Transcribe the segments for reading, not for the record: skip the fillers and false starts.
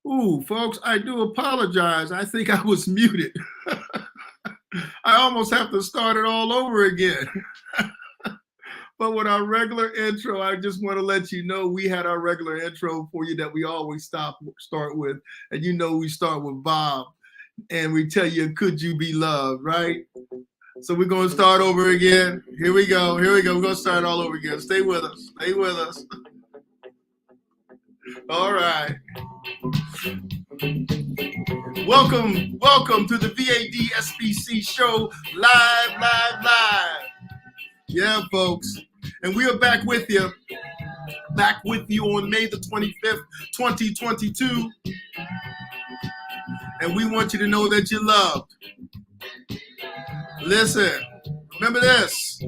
Ooh, folks, I do apologize. I think I was muted. I almost have to start it all over again. But with our regular intro, I just want to let you know we had our regular intro for you that we always start with. And you know we start with Bob and we tell you, could you be loved, right? So we're going to start over again. Here we go. Here we go. We're going to start all over again. Stay with us. Stay with us. All right. Welcome to the VADSBC show, live. Yeah, folks. And we are back with you on May the 25th, 2022. And we want you to know that you're loved. Listen, remember this.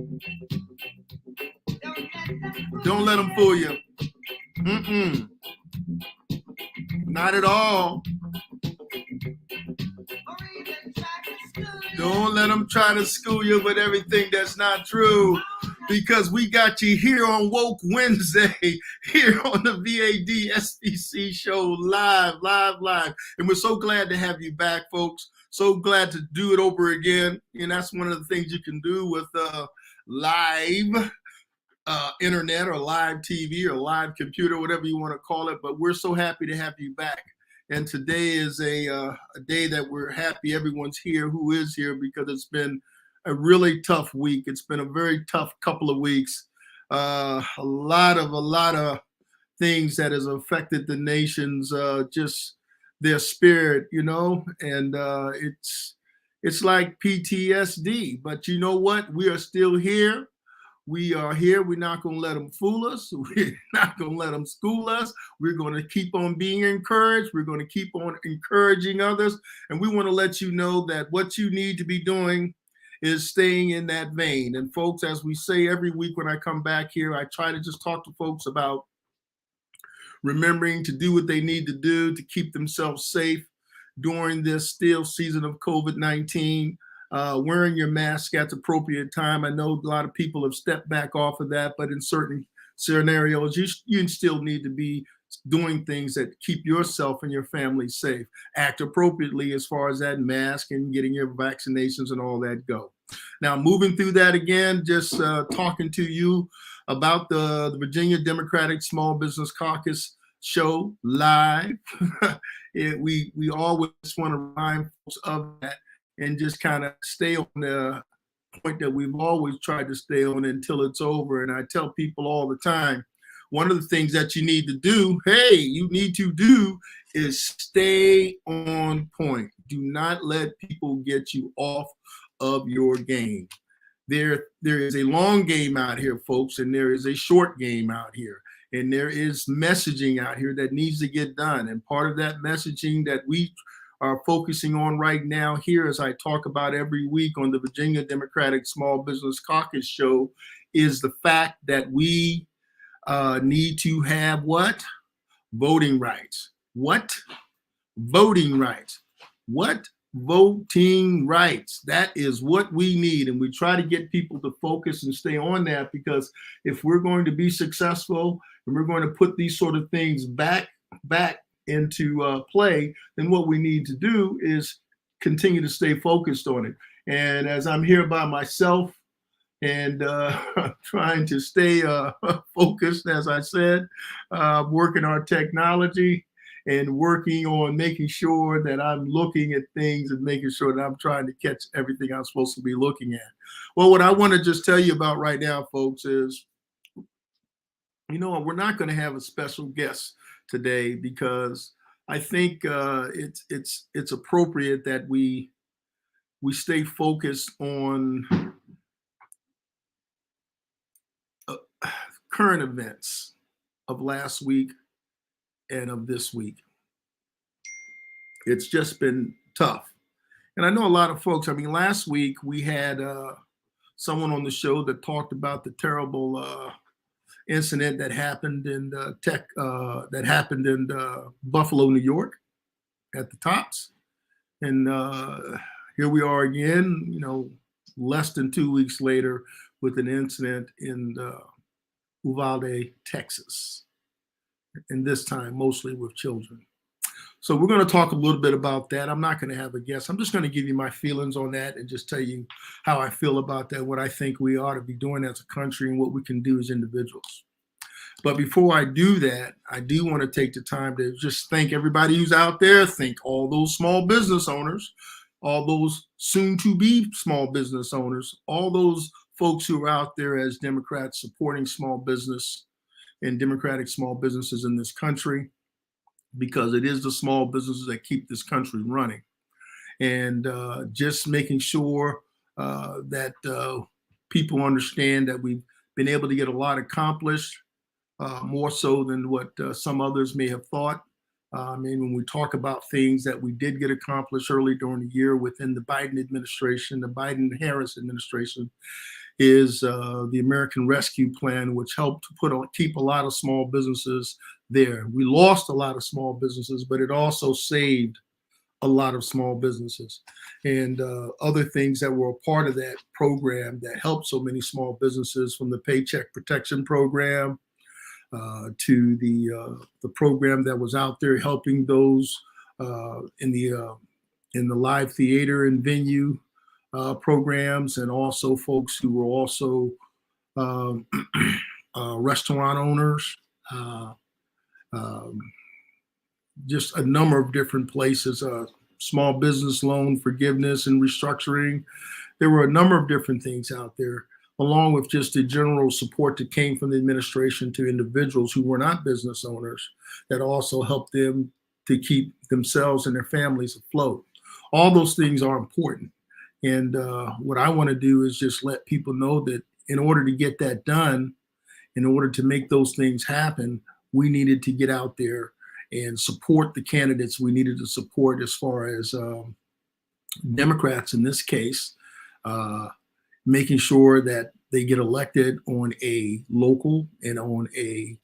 Don't let them fool you. Not at all. Don't let them try to school you with everything that's not true, because we got you here on Woke Wednesday, here on the VADSBC show, live. And we're so glad to have you back, folks. So glad to do it over again. And that's one of the things you can do with live internet or live TV or live computer, whatever you want to call it. But we're so happy to have you back. And today is a day that we're happy everyone's here who is here, because it's been a really tough week. It's been a very tough couple of weeks. A lot of things that has affected the nation's just their spirit, you know, and it's like PTSD. But you know what? We are still here. We are here. We're not going to let them fool us. We're not going to let them school us. We're going to keep on being encouraged. We're going to keep on encouraging others. And we want to let you know that what you need to be doing is staying in that vein. And folks, as we say every week when I come back here, I try to just talk to folks about remembering to do what they need to do to keep themselves safe during this still season of COVID-19. Wearing your mask at the appropriate time. I know a lot of people have stepped back off of that, but in certain scenarios, you still need to be doing things that keep yourself and your family safe. Act appropriately as far as that mask and getting your vaccinations and all that go. Now, moving through that again, just talking to you about the Virginia Democratic Small Business Caucus show live. We always want to remind folks of that and just kind of stay on the point that we've always tried to stay on until it's over. And I tell people all the time, one of the things that you need to do, is stay on point. Do not let people get you off of your game. There is a long game out here, folks, and there is a short game out here. And there is messaging out here that needs to get done. And part of that messaging that we are focusing on right now here, as I talk about every week on the Virginia Democratic Small Business Caucus show, is the fact that we need to have what? Voting rights. What? Voting rights. What? Voting rights. That is what we need. And we try to get people to focus and stay on that, because if we're going to be successful and we're going to put these sort of things back into play, then what we need to do is continue to stay focused on it. And as I'm here by myself and trying to stay focused, as I said, working on technology and working on making sure that I'm looking at things and making sure that I'm trying to catch everything I'm supposed to be looking at. Well, what I want to just tell you about right now, folks, is, you know, we're not going to have a special guest today, because I think it's appropriate that we stay focused on current events of last week and of this week. It's just been tough. And I know a lot of folks, I mean, last week we had someone on the show that talked about the terrible incident that happened in Buffalo, New York, at the Tops, and here we are again, you know, less than 2 weeks later, with an incident in Uvalde, Texas, and this time mostly with children. So we're going to talk a little bit about that. I'm not going to have a guest. I'm just going to give you my feelings on that and just tell you how I feel about that, what I think we ought to be doing as a country and what we can do as individuals. But before I do that, I do want to take the time to just thank everybody who's out there, thank all those small business owners, all those soon-to-be small business owners, all those folks who are out there as Democrats supporting small business and democratic small businesses in this country, because it is the small businesses that keep this country running. And just making sure that people understand that we've been able to get a lot accomplished, more so than what some others may have thought. I mean, when we talk about things that we did get accomplished early during the year within the Biden administration, the Biden-Harris administration, is the American Rescue Plan, which helped to keep a lot of small businesses there. We lost a lot of small businesses, but it also saved a lot of small businesses, and other things that were a part of that program that helped so many small businesses, from the Paycheck Protection Program to the program that was out there helping those in the live theater and venue programs, and also folks who were also restaurant owners, just a number of different places, small business loan forgiveness and restructuring. There were a number of different things out there, along with just the general support that came from the administration to individuals who were not business owners, that also helped them to keep themselves and their families afloat. All those things are important. And what I want to do is just let people know that in order to get that done, in order to make those things happen, we needed to get out there and support the candidates we needed to support, as far as Democrats in this case, making sure that they get elected on a local and on a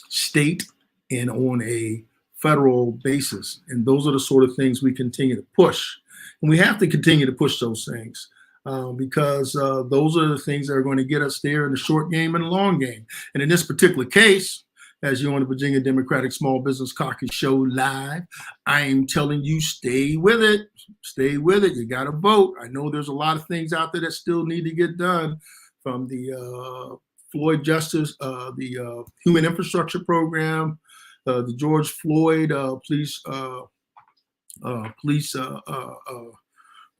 state and on a federal basis. And those are the sort of things we continue to push. And we have to continue to push those things because those are the things that are going to get us there in the short game and the long game. And in this particular case, as you're on the Virginia Democratic Small Business Caucus show live, I am telling you, stay with it. Stay with it. You got to vote. I know there's a lot of things out there that still need to get done, from the Floyd Justice, the Human Infrastructure Program, the George Floyd police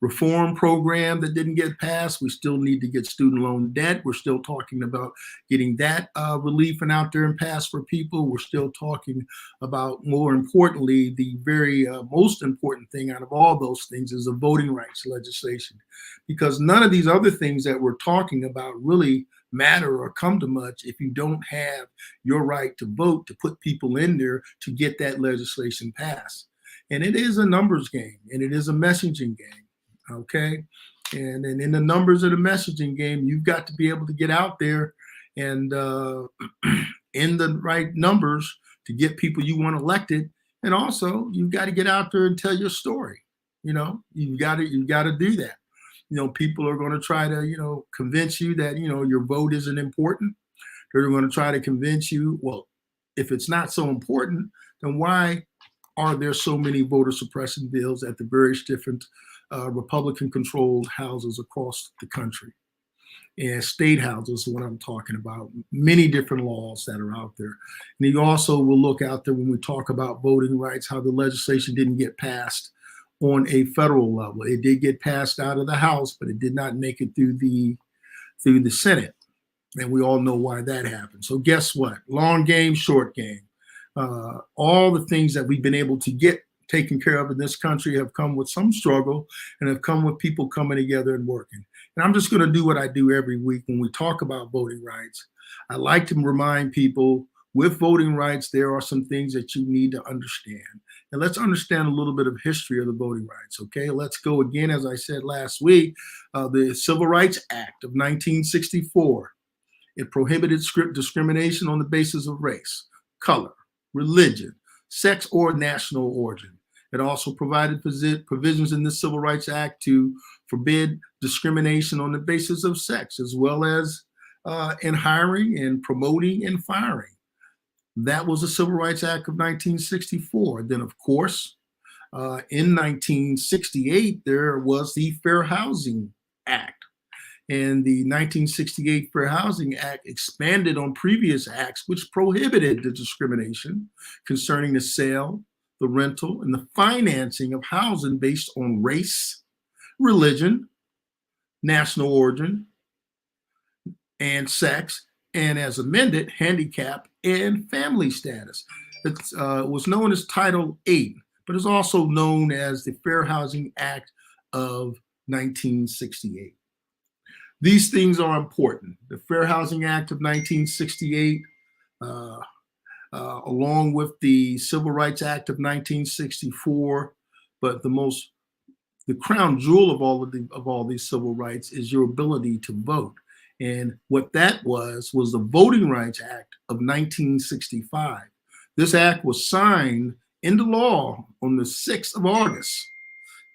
reform program that didn't get passed. We still need to get student loan debt. We're still talking about getting that relief and out there and passed for people. We're still talking about, more importantly, the very most important thing out of all those things is the voting rights legislation, because none of these other things that we're talking about really matter or come to much if you don't have your right to vote, to put people in there to get that legislation passed. And it is a numbers game, and it is a messaging game. Okay. And in the numbers of the messaging game, you've got to be able to get out there and in the right numbers to get people you want elected. And also you've got to get out there and tell your story. You know, you've got to do that. You know, people are going to try to, convince you that, your vote isn't important. They're going to try to convince you, well, if it's not so important, then why are there so many voter suppression bills at the various different Republican-controlled houses across the country? And state houses is what I'm talking about. Many different laws that are out there. And you also will look out there when we talk about voting rights, how the legislation didn't get passed on a federal level. It did get passed out of the House, but it did not make it through the Senate. And we all know why that happened. So guess what? Long game, short game. All the things that we've been able to get taken care of in this country have come with some struggle and have come with people coming together and working. And I'm just going to do what I do every week when we talk about voting rights. I like to remind people, with voting rights, there are some things that you need to understand. And let's understand a little bit of history of the voting rights, okay? Let's go again, as I said last week, the Civil Rights Act of 1964. It prohibited discrimination on the basis of race, color, religion, sex, or national origin. It also provided provisions in the Civil Rights Act to forbid discrimination on the basis of sex, as well as in hiring and promoting and firing. That was the Civil Rights Act of 1964. Then, of course, in 1968, there was the Fair Housing Act. And the 1968 Fair Housing Act expanded on previous acts which prohibited the discrimination concerning the sale, the rental, and the financing of housing based on race, religion, national origin, and sex, and as amended, handicap and family status. It was known as Title VIII, but is also known as the Fair Housing Act of 1968. These things are important. The Fair Housing Act of 1968, along with the Civil Rights Act of 1964, but the crown jewel of all these civil rights is your ability to vote. And what that was the Voting Rights Act of 1965. This act was signed into law on the 6th of August,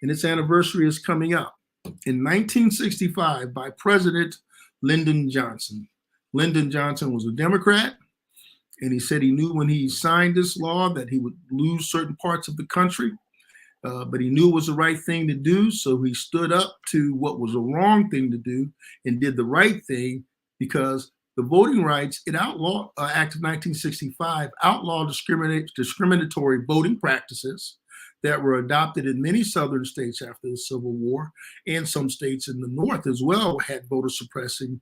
and its anniversary is coming up. In 1965 by President Lyndon Johnson. Lyndon Johnson was a Democrat, and he said he knew when he signed this law that he would lose certain parts of the country, but he knew it was the right thing to do, so he stood up to what was the wrong thing to do and did the right thing, because the Voting Rights Act of 1965 outlawed discriminatory voting practices that were adopted in many southern states after the Civil War, and some states in the North as well had voter suppressing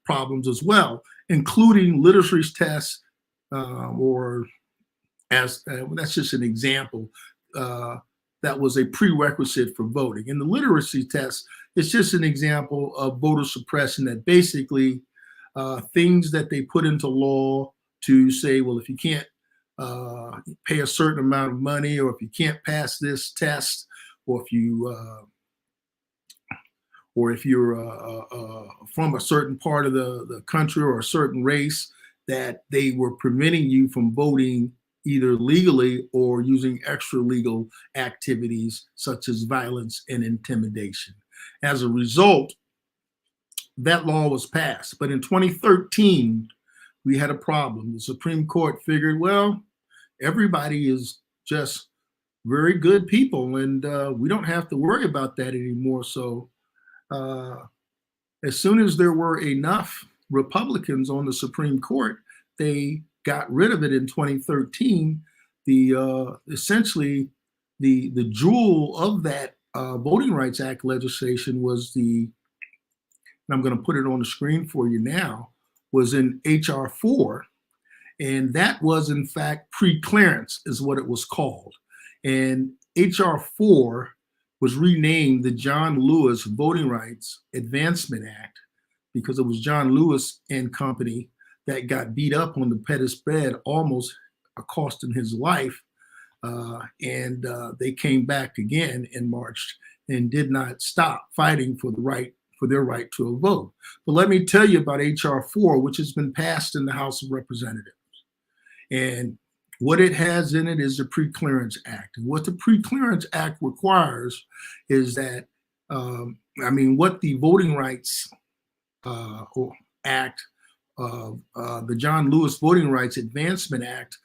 problems as well, including literacy tests, that's just an example, that was a prerequisite for voting. And the literacy test is just an example of voter suppression, that basically things that they put into law to say, well, if you can't pay a certain amount of money, or if you can't pass this test, or if you're from a certain part of the country or a certain race, that they were preventing you from voting either legally or using extra legal activities such as violence and intimidation. As a result, that law was passed. But in 2013, we had a problem. The Supreme Court figured, well, everybody is just very good people, and we don't have to worry about that anymore. So as soon as there were enough Republicans on the Supreme Court, they got rid of it in 2013. Essentially the jewel of that Voting Rights Act legislation was and I'm going to put it on the screen for you now, was in H.R. 4. And that was, in fact, pre-clearance is what it was called. And H.R. 4 was renamed the John Lewis Voting Rights Advancement Act, because it was John Lewis and company that got beat up on the Pettus bed, almost costing his life. And they came back again and marched and did not stop fighting for their right to a vote. But let me tell you about H.R. 4, which has been passed in the House of Representatives. And what it has in it is the Pre-Clearance Act. And what the Pre-Clearance Act requires is that, what the Voting Rights Act, the John Lewis Voting Rights Advancement Act,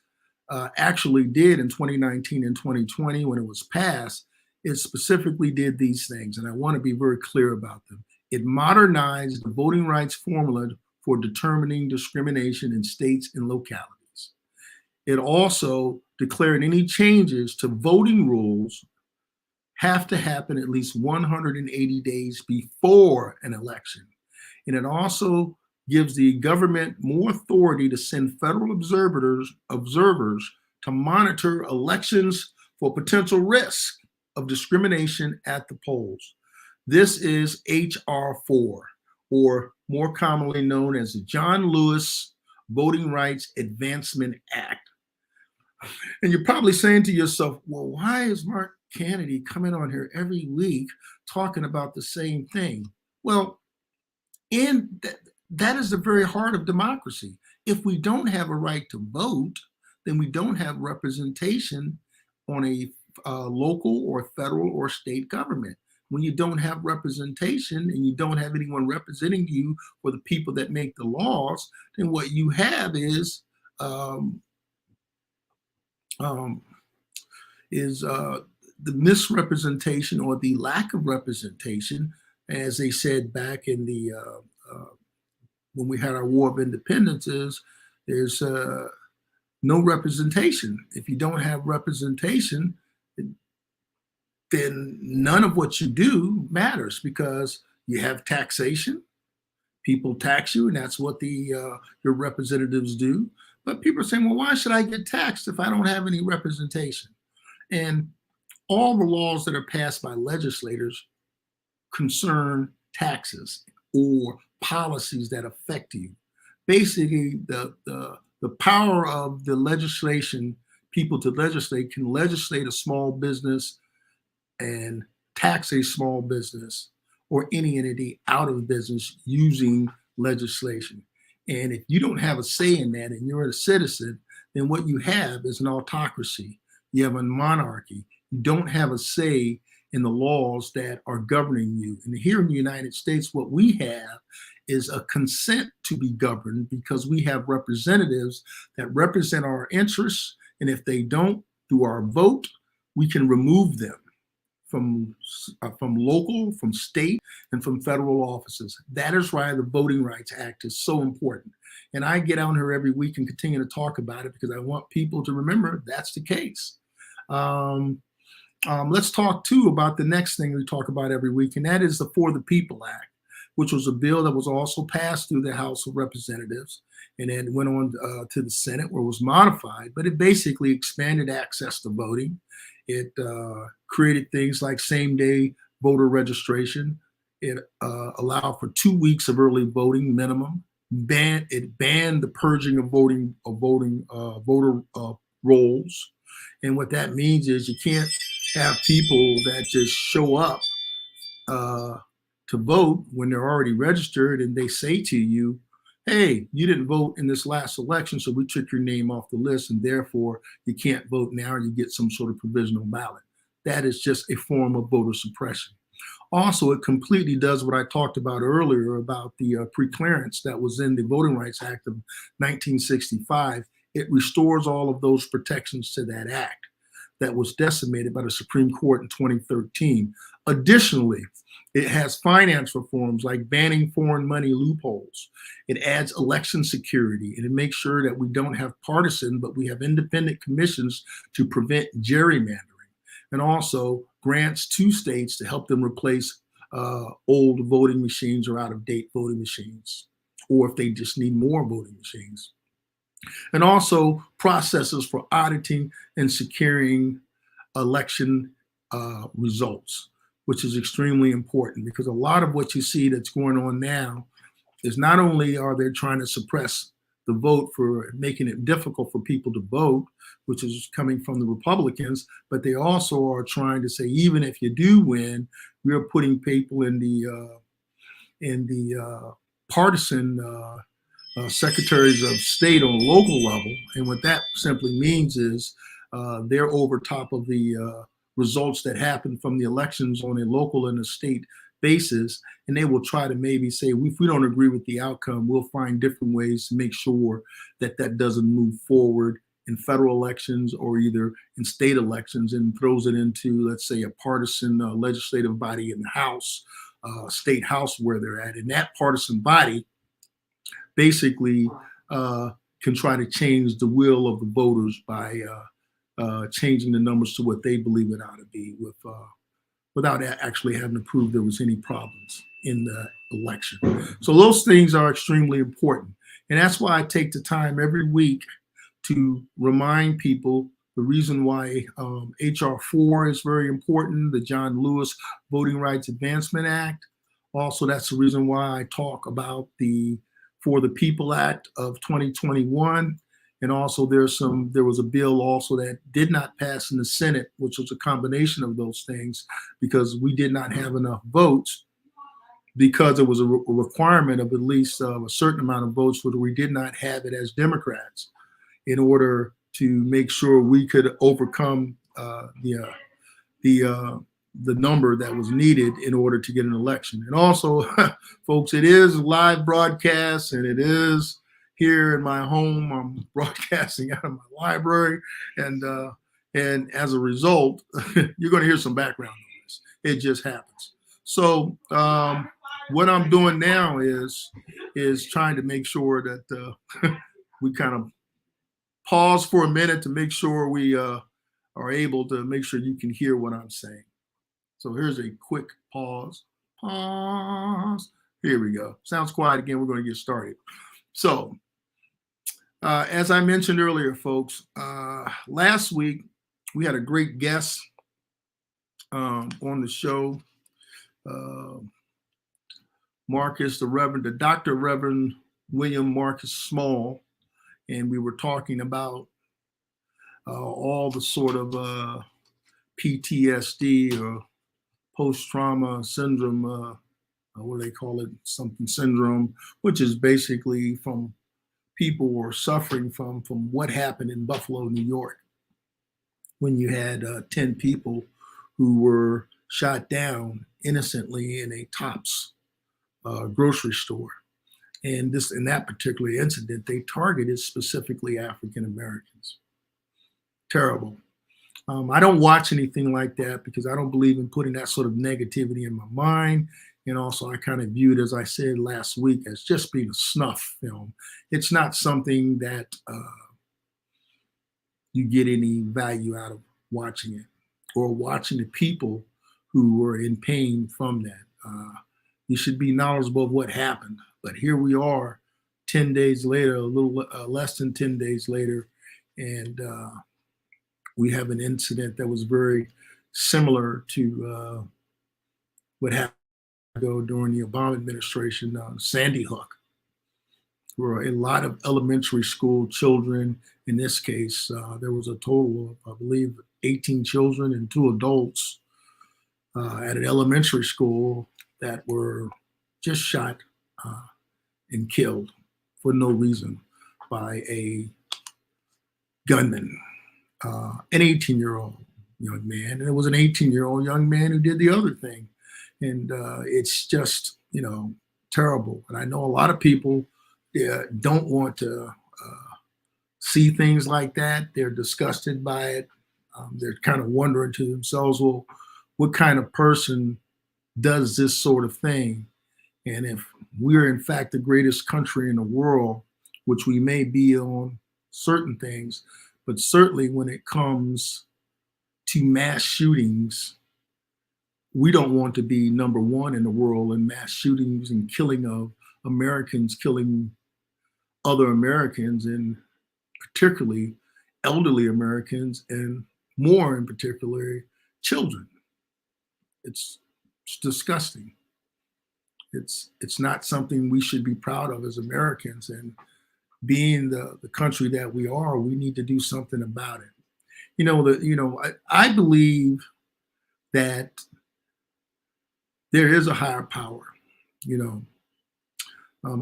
actually did in 2019 and 2020 when it was passed, it specifically did these things. And I want to be very clear about them. It modernized the voting rights formula for determining discrimination in states and localities. It also declared any changes to voting rules have to happen at least 180 days before an election. And it also gives the government more authority to send federal observers to monitor elections for potential risk of discrimination at the polls. This is H.R. 4, or more commonly known as the John Lewis Voting Rights Advancement Act. And you're probably saying to yourself, well, why is Mark Cannady coming on here every week talking about the same thing? Well, that is the very heart of democracy. If we don't have a right to vote, then we don't have representation on a local or federal or state government. When you don't have representation and you don't have anyone representing you for the people that make the laws, then what you have is um, is the misrepresentation or the lack of representation, as they said back in the when we had our War of Independence, is there's no representation. If you don't have representation, then none of what you do matters, because you have taxation. People tax you, and that's what the your representatives do. But people are saying, well, why should I get taxed if I don't have any representation? And all the laws that are passed by legislators concern taxes or policies that affect you. Basically, the power of the legislation, people to legislate, can legislate a small business and tax a small business or any entity out of business using legislation. And if you don't have a say in that and you're a citizen, then what you have is an autocracy. You have a monarchy. You don't have a say in the laws that are governing you. And here in the United States, what we have is a consent to be governed, because we have representatives that represent our interests. And if they don't, through our vote, we can remove them from local, from state, and from federal offices. That is why the Voting Rights Act is so important. And I get out here every week and continue to talk about it because I want people to remember that's the case. Let's talk too about the next thing we talk about every week, and that is the For the People Act, which was a bill that was also passed through the House of Representatives and then went on to the Senate, where it was modified, but it basically expanded access to voting. It created things like same-day voter registration. It allowed for 2 weeks of early voting minimum. It banned the purging of voter rolls. And what that means is you can't have people that just show up to vote when they're already registered and they say to you, hey, you didn't vote in this last election, so we took your name off the list, and therefore you can't vote now, and you get some sort of provisional ballot. That is just a form of voter suppression. Also, it completely does what I talked about earlier about the preclearance that was in the Voting Rights Act of 1965. It restores all of those protections to that act that was decimated by the Supreme Court in 2013. Additionally, it has finance reforms like banning foreign money loopholes. It adds election security, and it makes sure that we don't have partisan, but we have independent commissions to prevent gerrymandering. And also grants to states to help them replace old voting machines or out-of-date voting machines, or if they just need more voting machines. And also processes for auditing and securing election results, which is extremely important, because a lot of what you see that's going on now is not only are they trying to suppress the vote for making it difficult for people to vote, which is coming from the Republicans, but they also are trying to say, even if you do win, we're putting people in the partisan secretaries of state on a local level. And what that simply means is they're over top of the results that happen from the elections on a local and a state basis, and they will try to maybe say, if we don't agree with the outcome, we'll find different ways to make sure that that doesn't move forward in federal elections or either in state elections, and throws it into, let's say, a partisan legislative body in the House, state House where they're at. And that partisan body basically can try to change the will of the voters by changing the numbers to what they believe it ought to be, without actually having to prove there was any problems in the election. So those things are extremely important. And that's why I take the time every week to remind people the reason why HR 4 is very important, the John Lewis Voting Rights Advancement Act. Also, that's the reason why I talk about the For the People Act of 2021. And also there was a bill also that did not pass in the Senate, which was a combination of those things, because we did not have enough votes, because it was a requirement of at least a certain amount of votes, but we did not have it as Democrats in order to make sure we could overcome the number that was needed in order to get an election. And also, folks, it is live broadcast, and it is here in my home. I'm broadcasting out of my library, and as a result, you're going to hear some background noise. It just happens. So what I'm doing now is trying to make sure that we kind of pause for a minute to make sure we are able to make sure you can hear what I'm saying. So here's a quick pause. Pause. Here we go. Sounds quiet again. We're going to get started. So as I mentioned earlier, folks, last week we had a great guest on the show, Marcus, the Dr. Reverend William Marcus Small, and we were talking about all the sort of PTSD or post-trauma syndrome, what do they call it? Something syndrome, which is basically from people who are suffering from what happened in Buffalo, New York, when you had 10 people who were shot down innocently in a Tops grocery store. And in that particular incident, they targeted specifically African Americans. Terrible. I don't watch anything like that because I don't believe in putting that sort of negativity in my mind. And also, I kind of view it, as I said last week, as just being a snuff film. It's not something that you get any value out of watching it, or watching the people who were in pain from that. You should be knowledgeable of what happened. But here we are 10 days later, a little less than 10 days later, and we have an incident that was very similar to what happened during the Obama administration, Sandy Hook, where a lot of elementary school children, in this case, there was a total of, I believe, 18 children and 2 adults at an elementary school that were just shot and killed for no reason by a gunman, an 18-year-old young man. And it was an 18-year-old young man who did the other thing. And it's just, terrible. And I know a lot of people don't want to see things like that. They're disgusted by it. They're kind of wondering to themselves, well, what kind of person does this sort of thing? And if we're in fact the greatest country in the world, which we may be on certain things, but certainly when it comes to mass shootings, we don't want to be number one in the world in mass shootings and killing of Americans, killing other Americans, and particularly elderly Americans, and more in particular, children. It's disgusting. It's not something we should be proud of as Americans. And being the country that we are, we need to do something about it. I believe that there is a higher power.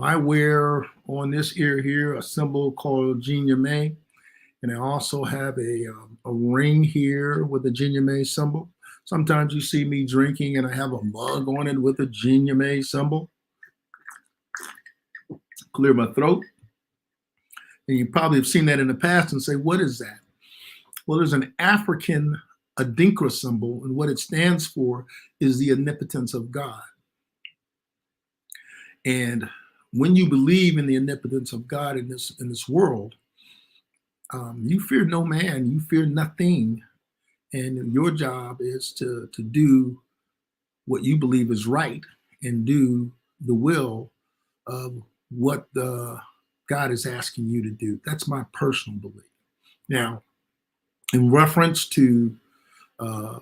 I wear on this ear here a symbol called Genia May, and I also have a ring here with a Genia May symbol. Sometimes you see me drinking and I have a mug on it with a Genia May symbol. Clear my throat. And you probably have seen that in the past and say, what is that? Well, there's an African Adinkra symbol, and what it stands for is the omnipotence of God. And when you believe in the omnipotence of God in this world, you fear no man, you fear nothing. And your job is to do what you believe is right and do the will of what God is asking you to do. That's my personal belief. Now, in reference to the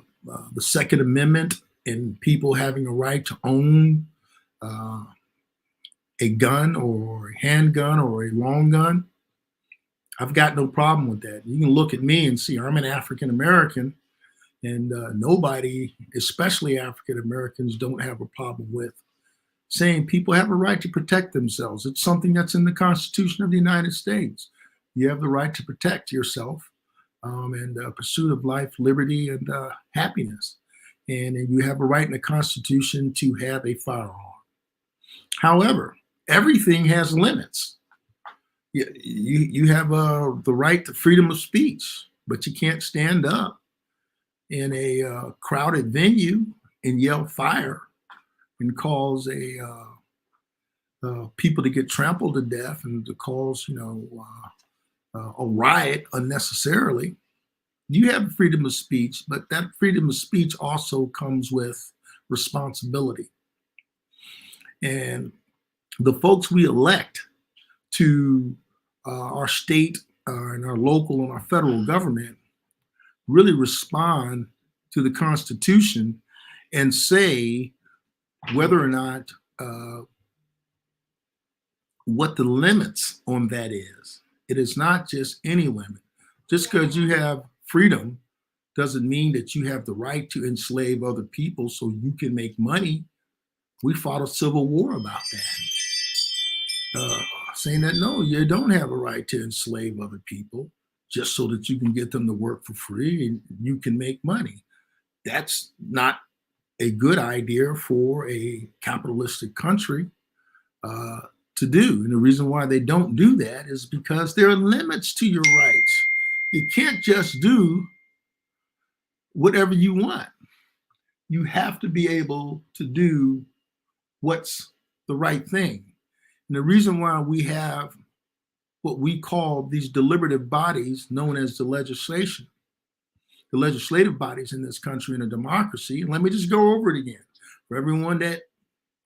Second Amendment and people having a right to own a gun or a handgun or a long gun, I've got no problem with that. You can look at me and see I'm an African American, and nobody, especially African Americans, don't have a problem with saying people have a right to protect themselves. It's something that's in the Constitution of the United States. You have the right to protect yourself and pursuit of life, liberty, and happiness. And you have a right in the Constitution to have a firearm. However, everything has limits. You have the right to freedom of speech, but you can't stand up in a crowded venue and yell fire and cause people to get trampled to death and to cause a riot unnecessarily. You have freedom of speech, but that freedom of speech also comes with responsibility. And the folks we elect to our state and our local and our federal government really respond to the Constitution and say whether or not what the limits on that is. It is not just any limit. Just because you have freedom doesn't mean that you have the right to enslave other people so you can make money. We fought a civil war about that. Saying that, no, you don't have a right to enslave other people just so that you can get them to work for free and you can make money. That's not a good idea for a capitalistic country to do. And the reason why they don't do that is because there are limits to your rights. You can't just do whatever you want. You have to be able to do what's the right thing. And the reason why we have what we call these deliberative bodies known as the legislative bodies in this country in a democracy. And let me just go over it again for everyone that,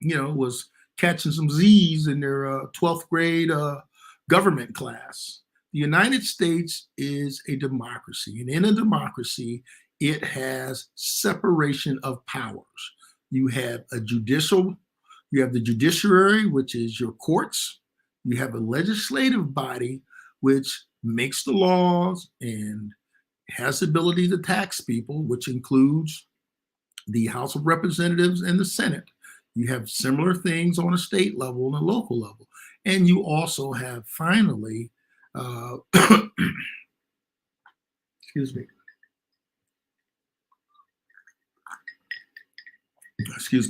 was catching some Z's in their 12th grade government class. The United States is a democracy. And in a democracy, it has separation of powers. You have the judiciary, which is your courts. You have a legislative body, which makes the laws and has the ability to tax people, which includes the House of Representatives and the Senate. You have similar things on a state level and a local level. And you also have, finally, excuse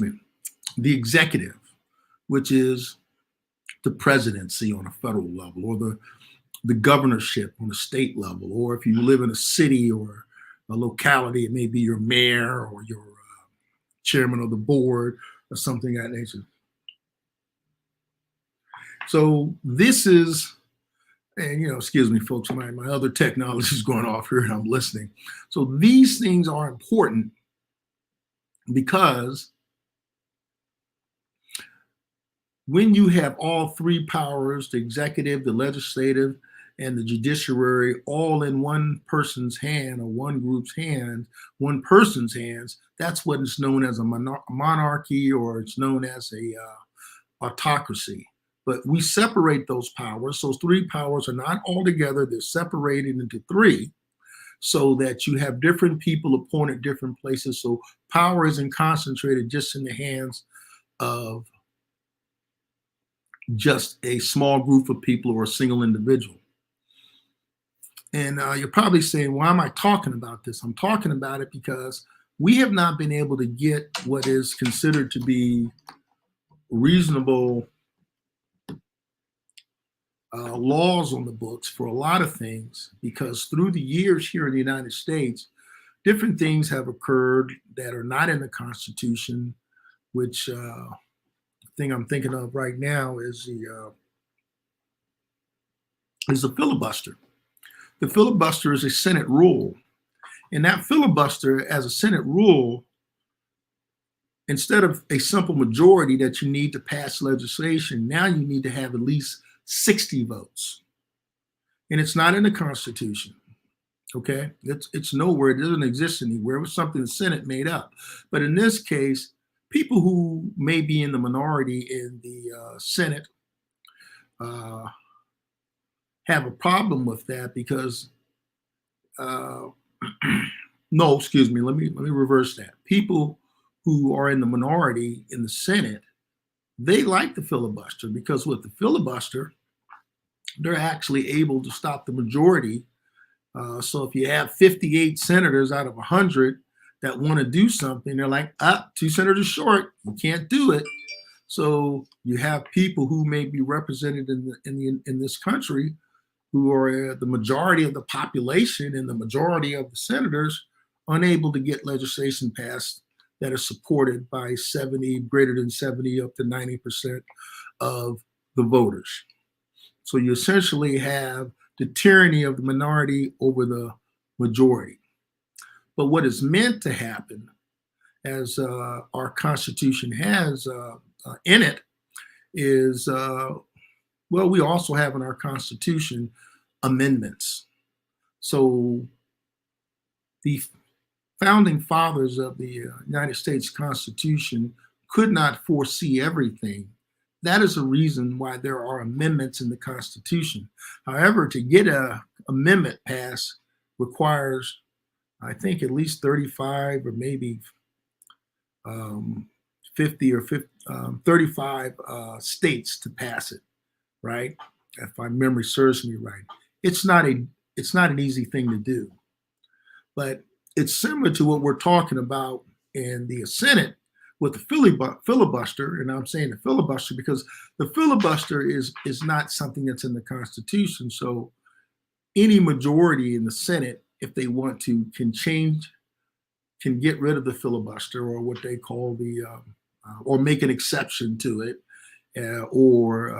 me, the executive, which is the presidency on a federal level, or the governorship on a state level, or if you live in a city or a locality, it may be your mayor or your chairman of the board or something of that nature. So this is, and excuse me, folks, my other technology is going off here and I'm listening. So these things are important because when you have all three powers, the executive, the legislative, and the judiciary, all in one person's hand or one group's hands, one person's hands, that's what is known as a monarchy, or it's known as a autocracy. But we separate those powers. Those three powers are not all together. They're separated into three so that you have different people appointed different places. So power isn't concentrated just in the hands of just a small group of people or a single individual. And you're probably saying, why am I talking about this? I'm talking about it because we have not been able to get what is considered to be reasonable laws on the books for a lot of things, because through the years here in the United States, different things have occurred that are not in the Constitution, which thing I'm thinking of right now is the filibuster. The filibuster is a Senate rule. And that filibuster, as a Senate rule, instead of a simple majority that you need to pass legislation, now you need to have at least 60 votes. And it's not in the Constitution. Okay? It's nowhere. It doesn't exist anywhere. It was something the Senate made up. But in this case, people who may be in the minority in the Senate have a problem with that because, no, excuse me, let me reverse that. People who are in the minority in the Senate, they like the filibuster because with the filibuster, they're actually able to stop the majority. So if you have 58 senators out of 100 that want to do something, they're like, 2 senators short, you can't do it. So you have people who may be represented in this country who are the majority of the population and the majority of the senators unable to get legislation passed that is supported by 70, greater than 70, up to 90% of the voters. So you essentially have the tyranny of the minority over the majority. But what is meant to happen, as our Constitution has in it, is well, we also have in our Constitution amendments. So the founding fathers of the United States Constitution could not foresee everything. That is a reason why there are amendments in the Constitution. However, to get an amendment passed requires, I think, at least 35 or maybe 50 or 35 states to pass it, right? If my memory serves me right. It's not an easy thing to do. But it's similar to what we're talking about in the Senate with the filibuster. And I'm saying the filibuster because the filibuster is not something that's in the Constitution. So any majority in the Senate, if they want to, can get rid of the filibuster, or what they call or make an exception to it, or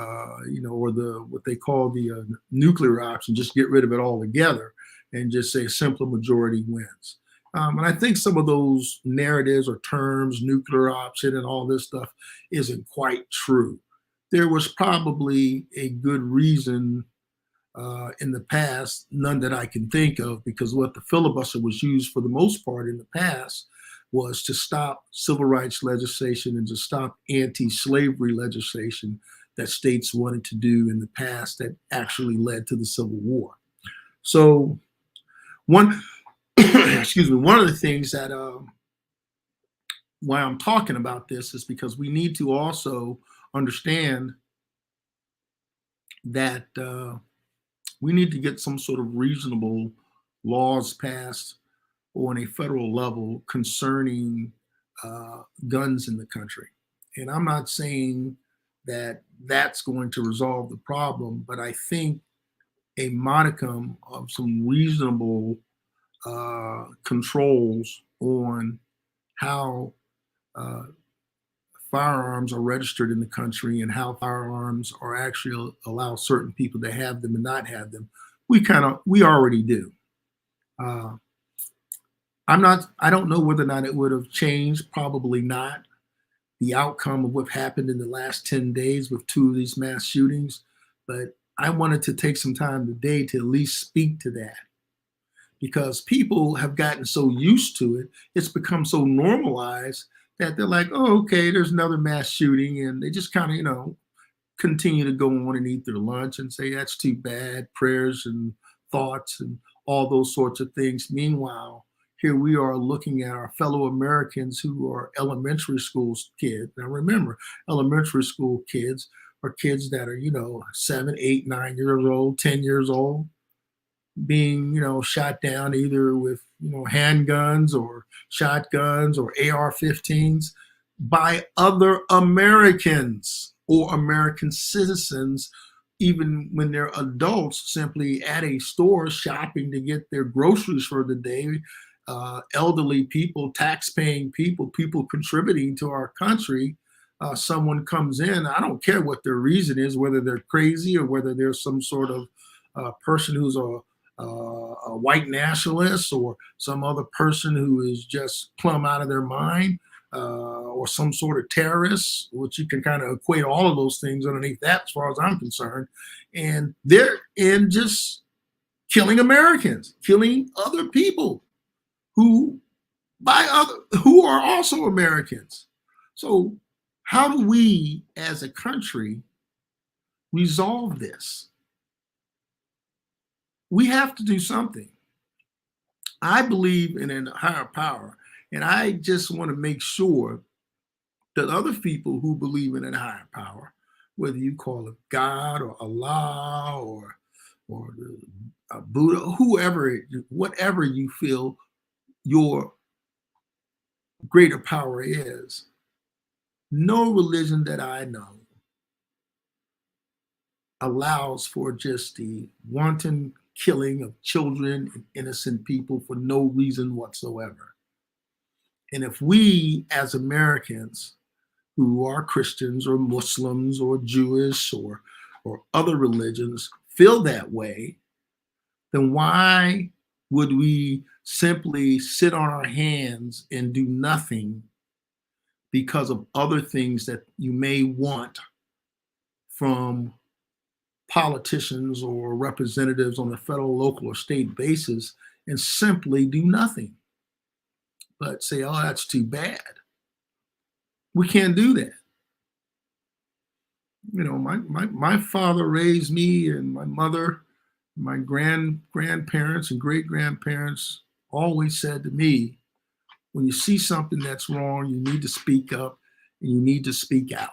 what they call the nuclear option, just get rid of it altogether and just say a simple majority wins. And I think some of those narratives or terms, nuclear option and all this stuff, isn't quite true. There was probably a good reason in the past, none that I can think of, because what the filibuster was used for the most part in the past was to stop civil rights legislation and to stop anti-slavery legislation that states wanted to do in the past that actually led to the Civil War. So one of the things that why I'm talking about this is because we need to also understand that we need to get some sort of reasonable laws passed on a federal level concerning guns in the country. And I'm not saying that that's going to resolve the problem, but I think a modicum of some reasonable controls on how firearms are registered in the country and how firearms are actually allow certain people to have them and not have them, we already do. I don't know whether or not it would have changed, probably not, the outcome of what happened in the last 10 days with 2 of these mass shootings, but I wanted to take some time today to at least speak to that, because people have gotten so used to it, it's become so normalized that they're like, oh, okay, there's another mass shooting, and they just kind of, continue to go on and eat their lunch and say, that's too bad, prayers and thoughts and all those sorts of things. Meanwhile, here we are looking at our fellow Americans who are elementary school kids. Now remember, elementary school kids are kids that are, 7, 8, 9 years old, 10 years old, being, shot down either with, handguns or shotguns or AR-15s by other Americans or American citizens, even when they're adults, simply at a store shopping to get their groceries for the day. Elderly people, tax-paying people contributing to our country. Someone comes in, I don't care what their reason is, whether they're crazy or whether they're some sort of person who's a white nationalist or some other person who is just plumb out of their mind, or some sort of terrorist, which you can kind of equate all of those things underneath that as far as I'm concerned. And they're in just killing Americans, killing other people who are also Americans. So how do we as a country resolve this? We have to do something. I believe in a higher power, and I just want to make sure that other people who believe in a higher power, whether you call it God or Allah or Buddha, whatever you feel your greater power is, No religion that I know allows for just the wanton killing of children and innocent people for no reason whatsoever. And if we as Americans who are Christians or Muslims or Jewish or other religions feel that way, then why would we simply sit on our hands and do nothing because of other things that you may want from politicians or representatives on a federal, local, or state basis and simply do nothing but say, oh, that's too bad? We can't do that. You know, my father raised me, and my mother, my grandparents and great grandparents always said to me, when you see something that's wrong, you need to speak up and you need to speak out.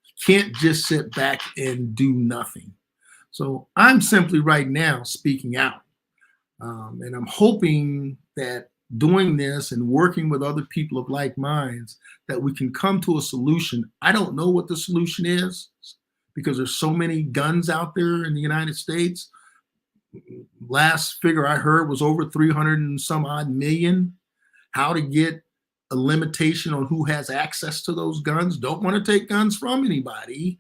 You can't just sit back and do nothing. So I'm simply right now speaking out. And I'm hoping that doing this and working with other people of like minds, that we can come to a solution. I don't know what the solution is because there's so many guns out there in the United States. Last figure I heard was over 300 and some odd million. How to get a limitation on who has access to those guns. Don't want to take guns from anybody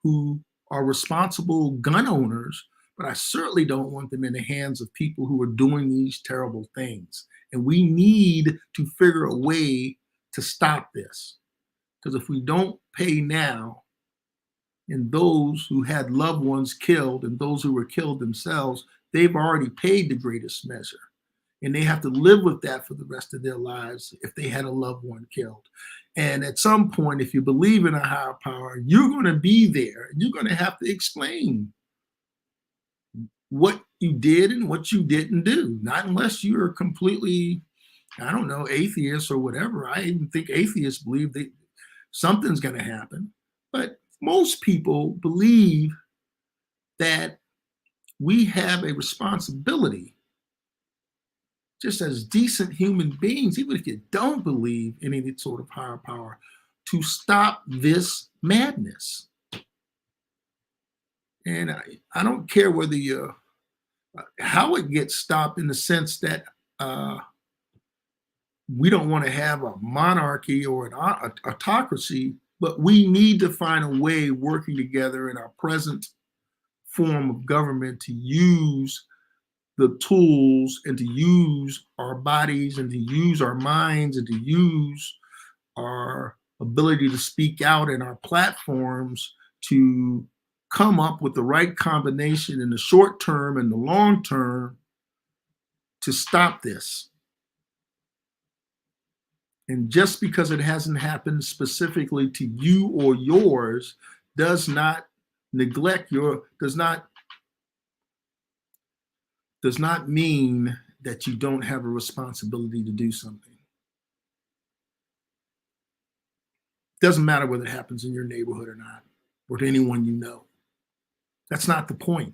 who are responsible gun owners, but I certainly don't want them in the hands of people who are doing these terrible things. And we need to figure a way to stop this. Because if we don't pay now, and those who had loved ones killed and those who were killed themselves, they've already paid the greatest measure. And they have to live with that for the rest of their lives if they had a loved one killed. And at some point, if you believe in a higher power, you're going to be there. You're going to have to explain what you did and what you didn't do. Not unless you're completely, I don't know, atheist or whatever. I even think atheists believe that something's going to happen. But most people believe that we have a responsibility, just as decent human beings, even if you don't believe in any sort of higher power, to stop this madness. And I don't care whether how it gets stopped, in the sense that we don't want to have a monarchy or an autocracy, but we need to find a way, working together in our present form of government, to use the tools and to use our bodies and to use our minds and to use our ability to speak out in our platforms to come up with the right combination in the short term and the long term to stop this. And just because it hasn't happened specifically to you or yours does not does not mean that you don't have a responsibility to do something. Doesn't matter whether it happens in your neighborhood or not, or to anyone you know. That's not the point.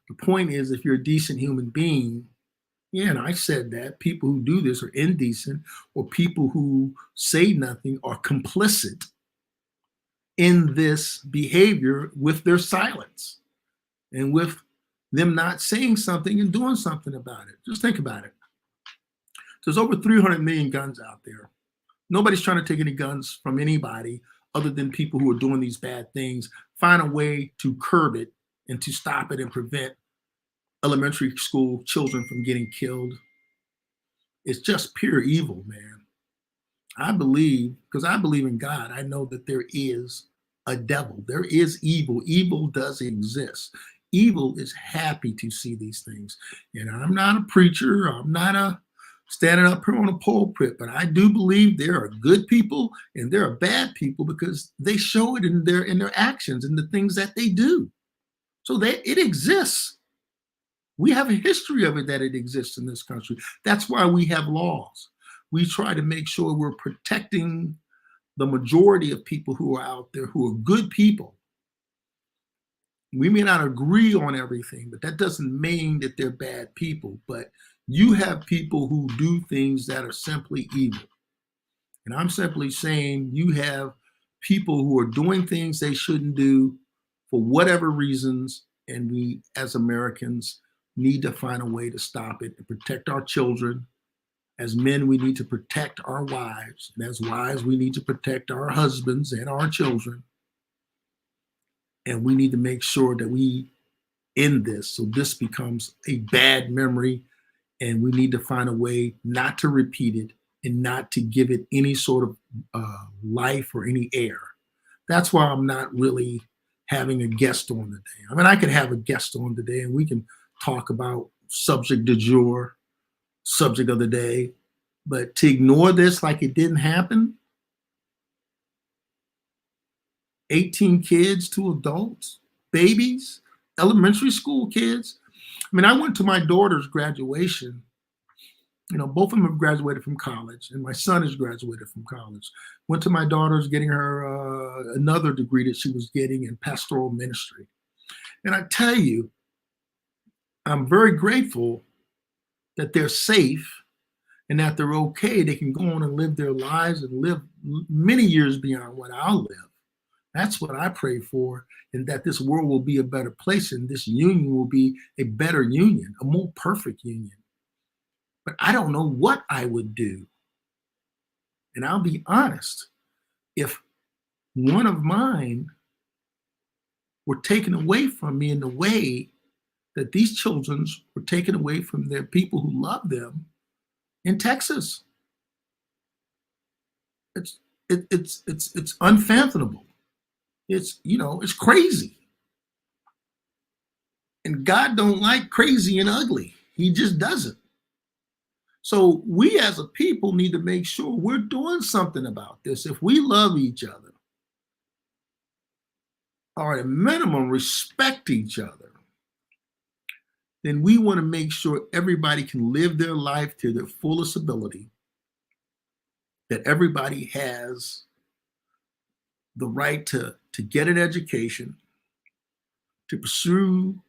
The point is, if you're a decent human being, yeah, and I said that, people who do this are indecent, or people who say nothing are complicit in this behavior with their silence and with them not saying something and doing something about it. Just think about it. There's over 300 million guns out there. Nobody's trying to take any guns from anybody other than people who are doing these bad things. Find a way to curb it and to stop it and prevent elementary school children from getting killed. It's just pure evil, man. I believe, because I believe in God, I know that there is a devil. There is evil. Evil does exist. Evil is happy to see these things. And I'm not a preacher. I'm not a standing up here on a pulpit, but I do believe there are good people and there are bad people, because they show it in their actions and the things that they do. So that it exists. We have a history of it, that it exists in this country. That's why we have laws. We try to make sure we're protecting the majority of people who are out there, who are good people. We may not agree on everything, but that doesn't mean that they're bad people. But you have people who do things that are simply evil. And I'm simply saying you have people who are doing things they shouldn't do for whatever reasons, and we as Americans need to find a way to stop it and protect our children. As men, we need to protect our wives, and as wives, we need to protect our husbands and our children. And we need to make sure that we end this so this becomes a bad memory, and we need to find a way not to repeat it and not to give it any sort of life or any air. That's why I'm not really having a guest on today. I mean, I could have a guest on today and we can talk about subject du jour, subject of the day, but to ignore this like it didn't happen, 18 kids, 2 adults, babies, elementary school kids. I mean, I went to my daughter's graduation. Both of them have graduated from college, and my son has graduated from college. Went to my daughter's getting her another degree that she was getting in pastoral ministry. And I tell you, I'm very grateful that they're safe and that they're okay. They can go on and live their lives and live many years beyond what I'll live. That's what I pray for, and that this world will be a better place, and this union will be a better union, a more perfect union. But I don't know what I would do. And I'll be honest, if one of mine were taken away from me in the way that these children were taken away from their people who love them in Texas, it's unfathomable. It's crazy. And God don't like crazy and ugly. He just doesn't. So we as a people need to make sure we're doing something about this. If we love each other, or at a minimum respect each other, then we want to make sure everybody can live their life to their fullest ability, that everybody has the right to get an education, to pursue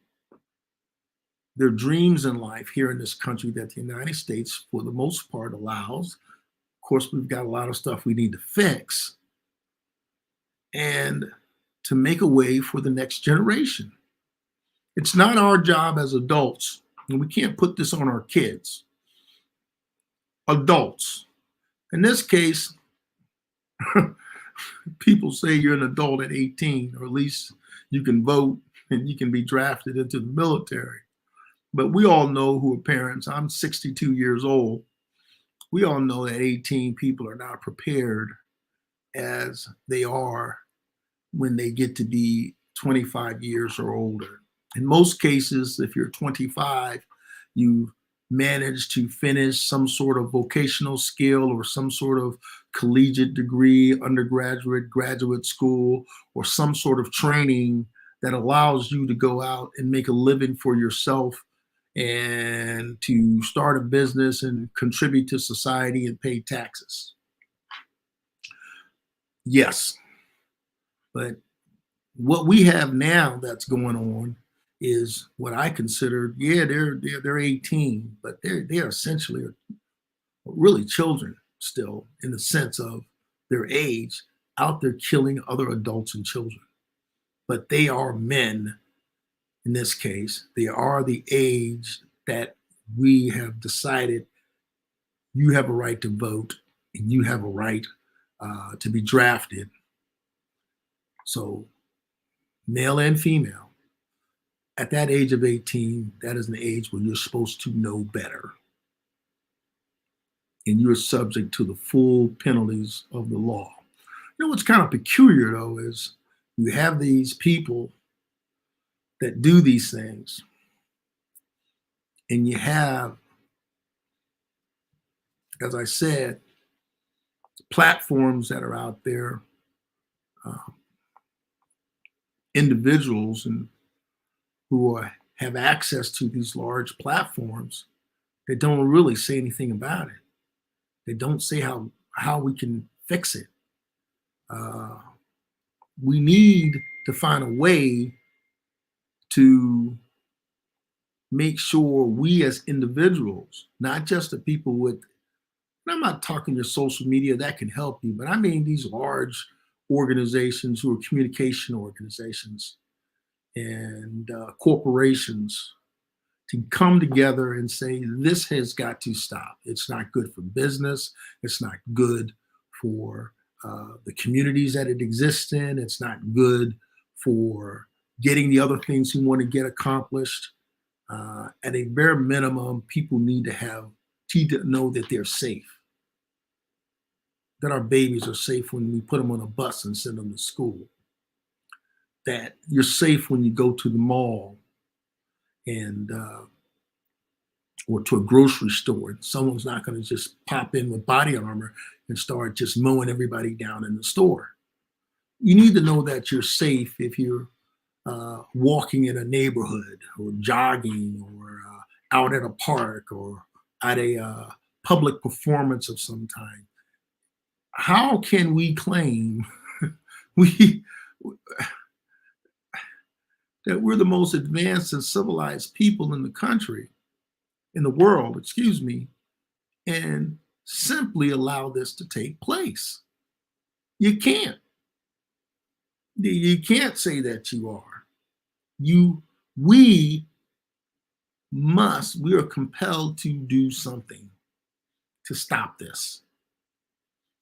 their dreams in life here in this country that the United States, for the most part, allows. Of course, we've got a lot of stuff we need to fix, and to make a way for the next generation. It's not our job as adults, and we can't put this on our kids. Adults. In this case, people say you're an adult at 18, or at least you can vote and you can be drafted into the military. But we all know who are parents. I'm 62 years old. We all know that 18 people are not prepared as they are when they get to be 25 years or older. In most cases, if you're 25, you manage to finish some sort of vocational skill or some sort of collegiate degree, undergraduate, graduate school, or some sort of training that allows you to go out and make a living for yourself and to start a business and contribute to society and pay taxes. Yes, but what we have now that's going on is what I consider, they're 18, but they're essentially really children still, in the sense of their age, out there killing other adults and children. But they are men. In this case, they are the age that we have decided you have a right to vote and you have a right to be drafted. So, male and female, at that age of 18, that is an age when you're supposed to know better. And you're subject to the full penalties of the law. What's kind of peculiar, though, is you have these people that do these things, and you have, as I said, platforms that are out there, individuals and who have access to these large platforms that don't really say anything about it. They don't say how we can fix it. We need to find a way to make sure we as individuals, not just the people with And I'm not talking your social media, that can help you, but I mean these large organizations who are communication organizations and corporations to come together and say, this has got to stop. It's not good for business. It's not good for the communities that it exists in. It's not good for getting the other things we want to get accomplished. At a bare minimum, people need to know that they're safe, that our babies are safe when we put them on a bus and send them to school, that you're safe when you go to the mall and or to a grocery store. Someone's not going to just pop in with body armor and start just mowing everybody down in the store. You need to know that you're safe if you're walking in a neighborhood or jogging or out at a park or at a public performance of some kind. How can we claim we that we're the most advanced and civilized people in the country, in the world, excuse me, and simply allow this to take place? You can't. You can't say that you are. We are compelled to do something to stop this.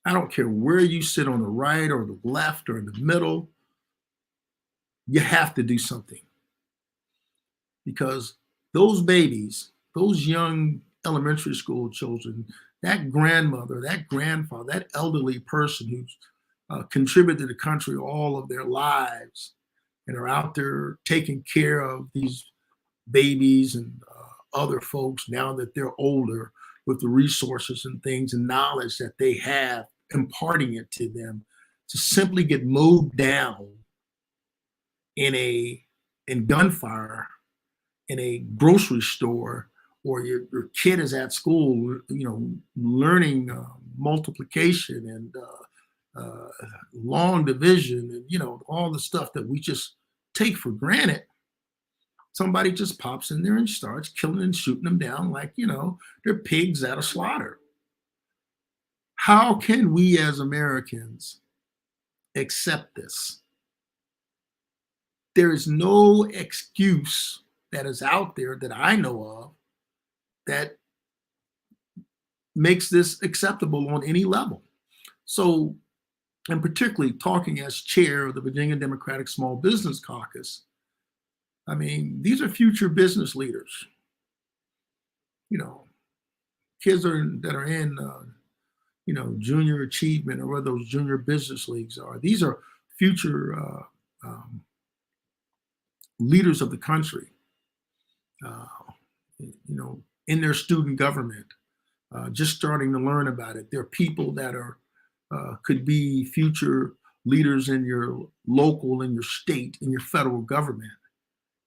I don't care where you sit, on the right or the left or in the middle, you have to do something. Because those babies, those young elementary school children, that grandmother, that grandfather, that elderly person who's contributed to the country all of their lives and are out there taking care of these babies and other folks now that they're older, with the resources and things and knowledge that they have, imparting it to them, to simply get mowed down in gunfire in a grocery store, or your kid is at school, learning multiplication and long division, and all the stuff that we just take for granted. Somebody just pops in there and starts killing and shooting them down like they're pigs at a slaughter. How can we as Americans accept this? There is no excuse that is out there that I know of that makes this acceptable on any level. So, and particularly talking as chair of the Virginia Democratic Small Business Caucus, I mean, these are future business leaders. Kids that are in, junior achievement, or where those junior business leagues are. These are future leaders of the country, in their student government, just starting to learn about it. There are people that could be future leaders in your local, in your state, in your federal government,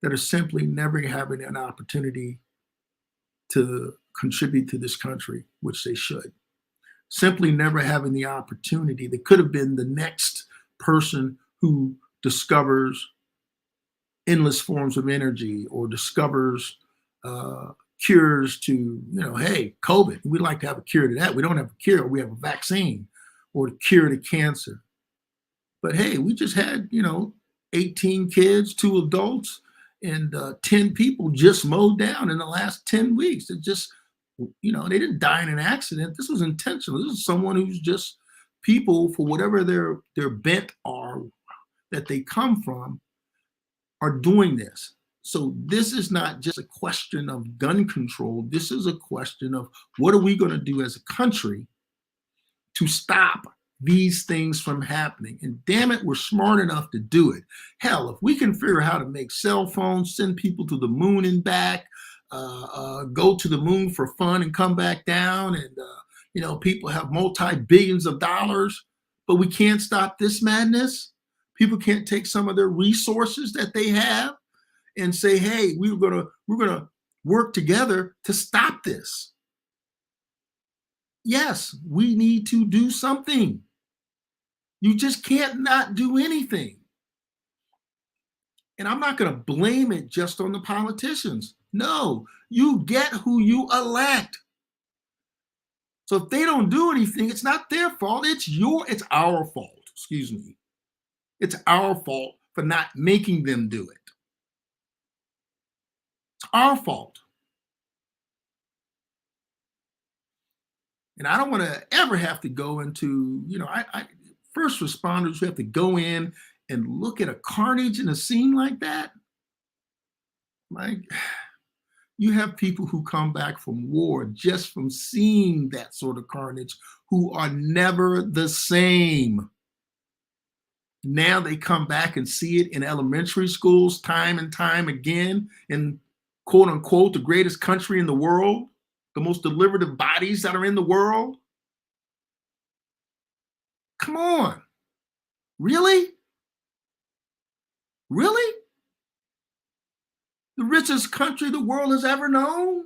that are simply never having an opportunity to contribute to this country, which they should. Simply never having the opportunity. They could have been the next person who discovers endless forms of energy, or discovers cures to, hey, COVID. We'd like to have a cure to that. We don't have a cure. We have a vaccine, or a cure to cancer. But hey, we just had, 18 kids, 2 adults, and 10 people just mowed down in the last 10 weeks. It just, they didn't die in an accident. This was intentional. This is someone who's just, people, for whatever their bent are, that they come from, are doing this. So this is not just a question of gun control. This is a question of, what are we going to do as a country to stop these things from happening? And damn it, we're smart enough to do it. Hell, if we can figure out how to make cell phones, send people to the moon and back, go to the moon for fun and come back down, and people have multi-billions of dollars, but we can't stop this madness. People can't take some of their resources that they have and say, hey, we're gonna work together to stop this. Yes, we need to do something. You just can't not do anything. And I'm not going to blame it just on the politicians. No, you get who you elect. So if they don't do anything, it's not their fault. It's our fault. Excuse me. It's our fault for not making them do it. It's our fault. And I don't want to ever have to go into, first responders who have to go in and look at a carnage in a scene like that. Like, you have people who come back from war just from seeing that sort of carnage who are never the same. Now they come back and see it in elementary schools time and time again in quote unquote the greatest country in the world, the most deliberative bodies that are in the world. Come on. Really? Really? The richest country the world has ever known?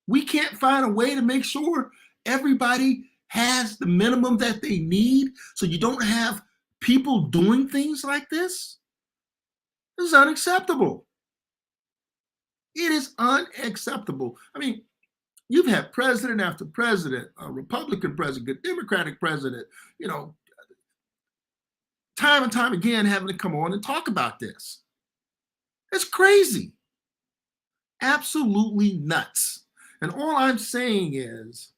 We can't find a way to make sure everybody has the minimum that they need so you don't have people doing things like this? This is unacceptable. It is unacceptable. I mean, you've had president after president, a Republican president, Democratic president, time and time again having to come on and talk about this. It's crazy. Absolutely nuts. And all I'm saying is,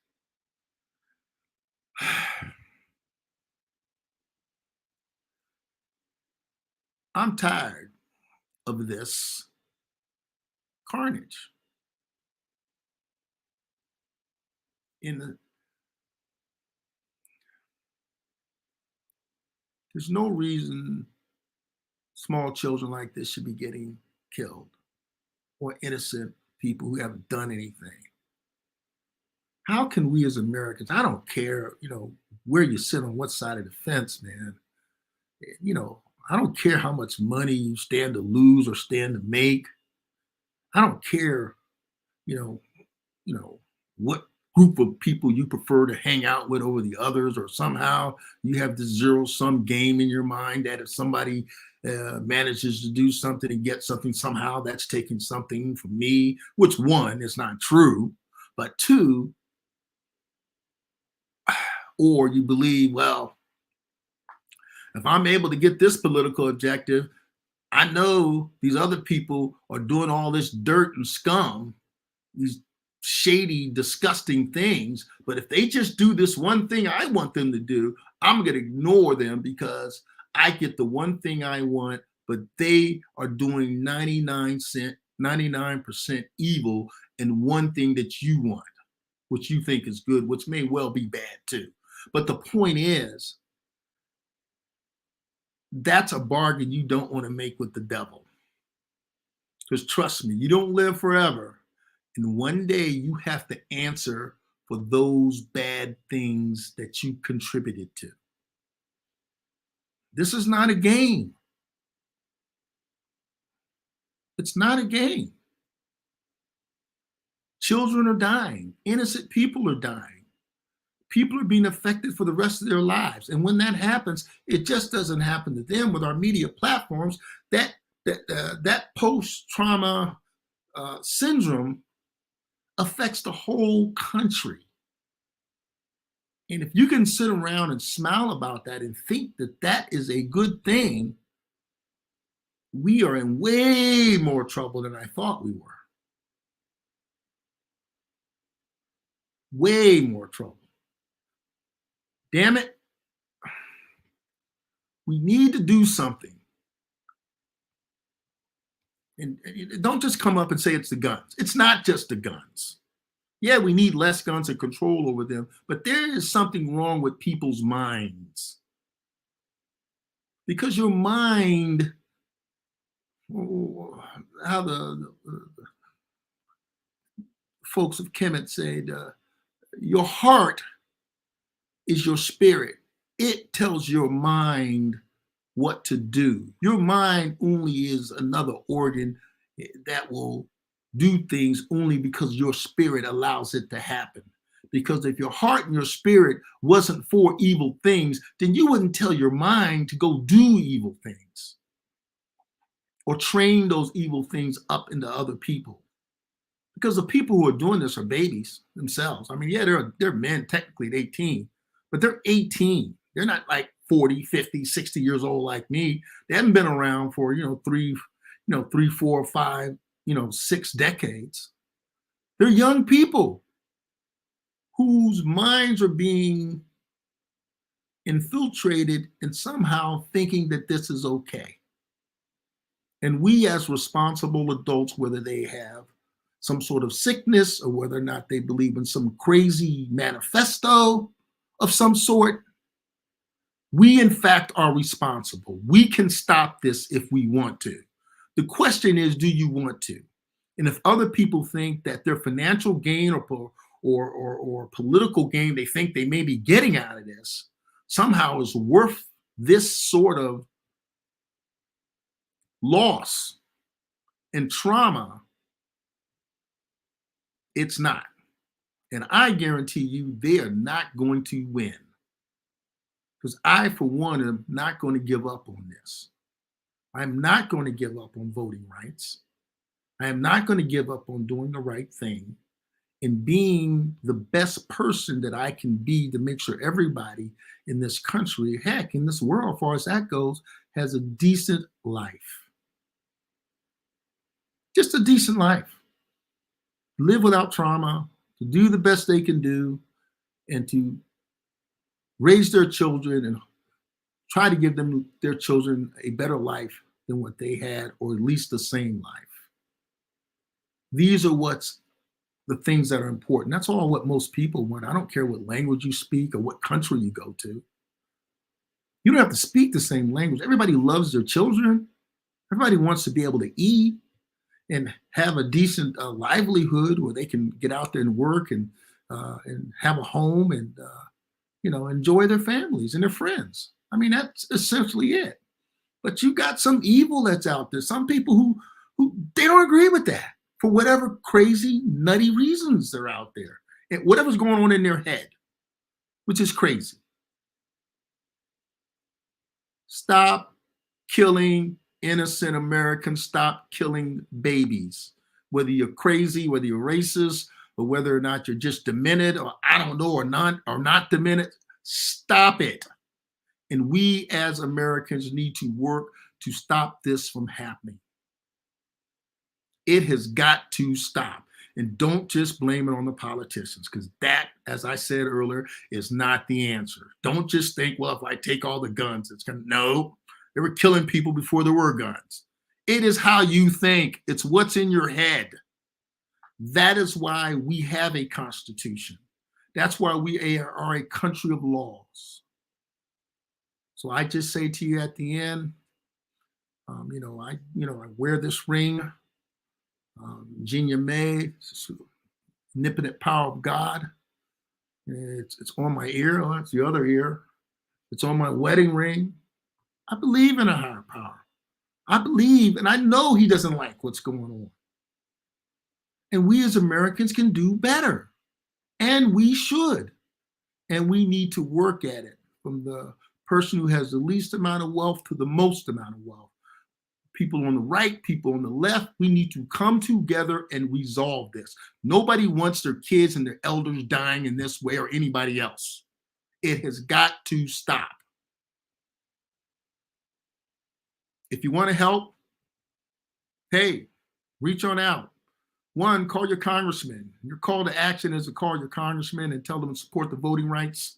I'm tired of this carnage. There's no reason small children like this should be getting killed, or innocent people who haven't done anything. How can we as Americans, I don't care, where you sit on what side of the fence, man. I don't care how much money you stand to lose or stand to make. I don't care, what group of people you prefer to hang out with over the others, or somehow you have this zero-sum game in your mind that if somebody manages to do something and get something, somehow that's taking something from me, which one, is not true, but two, or you believe, well, if I'm able to get this political objective, I know these other people are doing all this dirt and scum, these shady, disgusting things. But if they just do this one thing I want them to do, I'm going to ignore them because I get the one thing I want, but they are doing 99% evil in one thing that you want, which you think is good, which may well be bad too. But the point is, that's a bargain you don't want to make with the devil. Because trust me, you don't live forever. And one day you have to answer for those bad things that you contributed to. This is not a game. It's not a game. Children are dying. Innocent people are dying. People are being affected for the rest of their lives. And when that happens, it just doesn't happen to them. With our media platforms, that post-trauma syndrome affects the whole country. And if you can sit around and smile about that and think that that is a good thing, we are in way more trouble than I thought we were. Way more trouble. Damn it. We need to do something. And don't just come up and say it's the guns. It's not just the guns. Yeah, we need less guns and control over them, but there is something wrong with people's minds. Because your mind, how the folks of Kemet said, your heart is your spirit. It tells your mind what to do. Your mind only is another organ that will do things only because your spirit allows it to happen. Because if your heart and your spirit wasn't for evil things, then you wouldn't tell your mind to go do evil things or train those evil things up into other people. because the people who are doing this are babies themselves. I mean, yeah, they're men technically at 18, but they're 18. They're not like 40, 50, 60 years old like me. They haven't been around for, 3, 4, 5, 6 decades. They're young people whose minds are being infiltrated and somehow thinking that this is okay. And we as responsible adults, whether they have some sort of sickness or whether or not they believe in some crazy manifesto of some sort, we in fact are responsible. We can stop this if we want to. The question is, do you want to? And if other people think that their financial gain or political gain they think they may be getting out of this somehow is worth this sort of loss and trauma, it's not. And I guarantee you they are not going to win. Because I, for one, am not going to give up on this. I'm not going to give up on voting rights. I am not going to give up on doing the right thing and being the best person that I can be to make sure everybody in this country, heck, in this world, as far as that goes, has a decent life. Just a decent life. Live without trauma, to do the best they can do, and to raise their children and try to give them, their children, a better life than what they had, or at least the same life. These are what's the things that are important. That's all what most people want. I don't care what language you speak or what country you go to. You don't have to speak the same language. Everybody loves their children. Everybody wants to be able to eat and have a decent livelihood where they can get out there and work and have a home and enjoy their families and their friends. I mean, that's essentially it. But you got some evil that's out there. Some people who they don't agree with that for whatever crazy, nutty reasons they're out there. And whatever's going on in their head, which is crazy. Stop killing innocent Americans. Stop killing babies. Whether you're crazy, whether you're racist, or whether or not you're just demented, or I don't know, or not demented, stop it. And we as Americans need to work to stop this from happening. It has got to stop. And don't just blame it on the politicians, because that, as I said earlier, is not the answer. Don't just think, well, if I take all the guns, it's going to, no, they were killing people before there were guns. It is how you think. It's what's in your head. That is why we have a constitution. That's why we are a country of laws. So I just say to you at the end, I wear this ring, Virginia May, omnipotent power of God. It's on my ear. Oh, it's the other ear. It's on my wedding ring. I believe in a higher power. I believe, and I know he doesn't like what's going on. And we as Americans can do better. And we should. And we need to work at it, from the person who has the least amount of wealth to the most amount of wealth. People on the right, people on the left, we need to come together and resolve this. Nobody wants their kids and their elders dying in this way, or anybody else. It has got to stop. If you want to help, hey, reach on out. One, call your congressman. Your call to action is to call your congressman and tell them to support the voting rights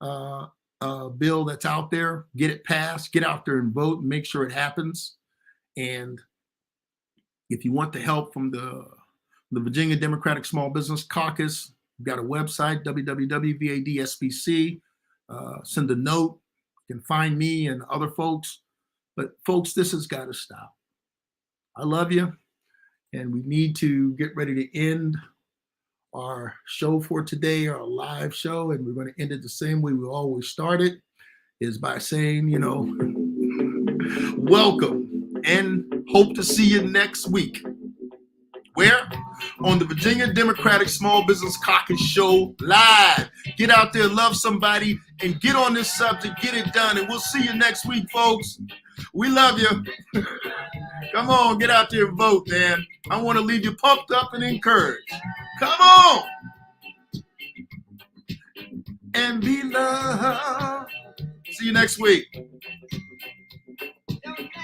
bill that's out there. Get it passed. Get out there and vote and make sure it happens. And if you want the help from the Virginia Democratic Small Business Caucus, we've got a website, www.VADSBC. Send a note. You can find me and other folks. But folks, this has got to stop. I love you. And we need to get ready to end our show for today, our live show. And we're going to end it the same way we always started, is by saying, welcome and hope to see you next week. Where? On the Virginia Democratic Small Business Caucus show live. Get out there, love somebody, and get on this subject, get it done. And we'll see you next week, folks. We love you. Come on, get out there and vote, man. I want to leave you pumped up and encouraged. Come on. And be loved. See you next week.